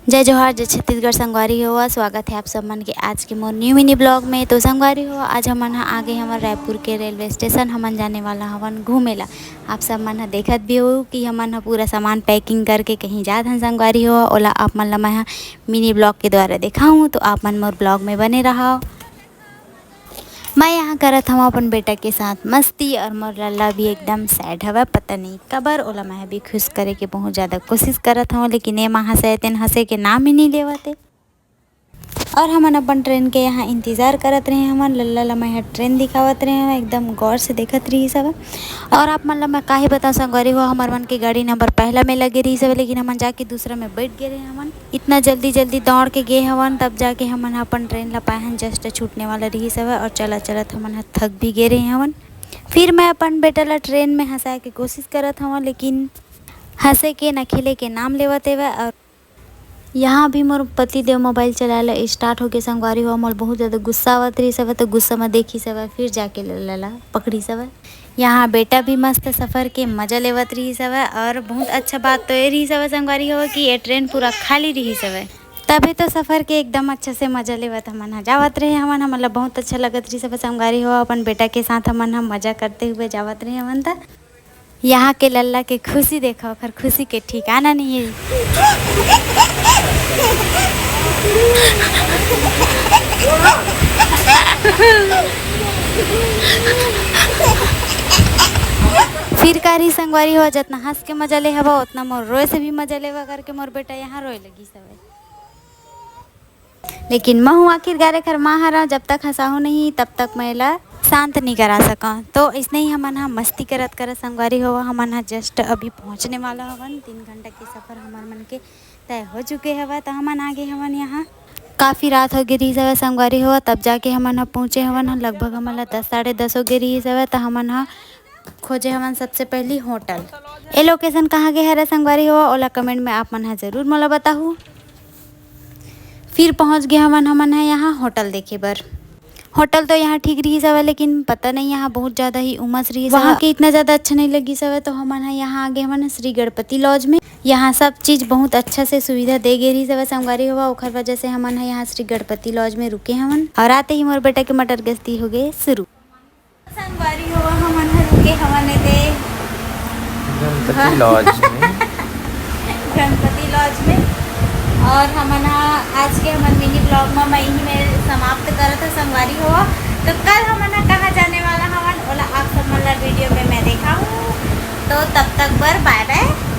जय जोहार, जय छत्तीसगढ़। संगवारी हो, स्वागत है आप सब मन के आज के मोर न्यू मिनी ब्लॉग में। तो संगवारी हो, आज हमन आगे हमन रायपुर के रेलवे स्टेशन हमन जाने वाला हवन घूमेला। आप सब मन देखत भी हो कि हमन पूरा सामान पैकिंग करके कहीं जात हन। संगवारी हो, ओला आप मन ला मैं मिनी ब्लॉग के द्वारा दिखाऊँ, तो आप मन मोर ब्लॉग में बने रहो। मैं यहाँ करत हूँ अपन बेटा के साथ मस्ती, और मोर लल्ला भी एकदम सैड हवा, पता नहीं कबर। ओला मैं भी खुश करे के बहुत ज़्यादा कोशिश करत हूँ, लेकिन ये हंसे तेन हंसे के नाम ही नहीं लेवते। और हमन अपन ट्रेन के यहाँ इंतज़ार करत रहे। हमन लल्ला ला मैं ट्रेन दिखावत रहे, एकदम गौर से देखत रही सब। और आप मन ला मैं काहे बता संगवारी हो, हमार मन के गाड़ी नंबर पहला में लगे रही सब, लेकिन हमन जाके दूसरा में बैठ गए रहे। हमन इतना जल्दी जल्दी दौड़ के गए हवन, तब जाके हमन अपन ट्रेन ला पाए हन। जस्ट छूटने वाला रही सब, और चलत चलत हमन थक भी गए रहे हवन। फिर मैं अपन बेटा ला ट्रेन में हंसाए के कोशिश करत हवन, लेकिन हंसे के न खिले के नाम लेवत हेवे। और यहाँ भी मोर पति देव मोबाइल चलाला स्टार्ट हो के संगवारी हो, मोर बहुत ज़्यादा गुस्सा आवत रही सब। तो गुस्सा में देखी सब, फिर जाके लल्ला पकड़ी सब। यहाँ बेटा भी मस्त सफ़र के मज़ा लेवत रही सब। और बहुत अच्छा बात तो ये रही सब संगवारी हो कि ये ट्रेन पूरा खाली रही सब, तभी तो सफ़र के एकदम अच्छा से मज़ा लेवत हमन जावत रहे। हमन हमला बहुत अच्छा लगत रही सब संगवारी हो। अपन बेटा के साथ हमन हम मज़ा करते हुए जावत रहे हमन। था यहाँ के लल्ला के खुशी देखो, खर खुशी के ठिकाना नहीं है। फिर कारी संगवारी हो, जितना हंस के मजा ले हवा उतना मोर रोए से भी मजा लेवा करके मोर बेटा यहाँ रोए लगी सब। लेकिन मैं हूँ आखिर गारे खर माँ हरा, जब तक हंसाऊँ नहीं तब तक मैं ला शांत नहीं करा सका। तो इसने ही हमन हा मस्ती करत करत संगवारी हो, हमन हा जस्ट अभी पहुँचने वाला हवन। 3 घंटा के सफ़र हमार मन के तय हो चुके हवा। तो हमन आगे हवन यहाँ काफ़ी रात हो गई सब संगवारी हो, तब जाके हमन हा पहुँचे हवन। लगभग हमन ला 10 साढ़े 10 हो गई सब। तो हमन हा खोजे हवन सबसे पहली होटल। ये लोकेशन कहाँ के हरे संगवारी हो, ओला कमेंट में आप मन हा ज़रूर मोला बताहू। फिर पहुँच गए हमन है यहाँ होटल देखे बर। होटल तो यहाँ ठीक रही सब, लेकिन पता नहीं यहाँ बहुत ज़्यादा ही उमस रही वहाँ के इतना ज़्यादा अच्छा नहीं लगी सब। तो हमन है यहाँ आगे हमन श्री गणपति लॉज में। यहाँ सब चीज़ बहुत अच्छा से सुविधा दे गई रही सब संगवारी हुआ, ओखर वजह से हमन है यहाँ श्री गणपति लॉज में रुके हमन। और आते ही मोर बेटा के मटर गश्ती हो गए शुरू। संगवारी हुआ हमन है रुके हमन गणपति लॉज में गणपति लॉज में। और हमन आज के हमन मिनी ब्लॉग में मैं यही में समाप्त करत है संगवारी हो। तो कल हमन कहाँ जाने वाला हवन ओला आप सब मन ला वीडियो में मैं दिखाऊँ। तो तब तक बर बाय बाय।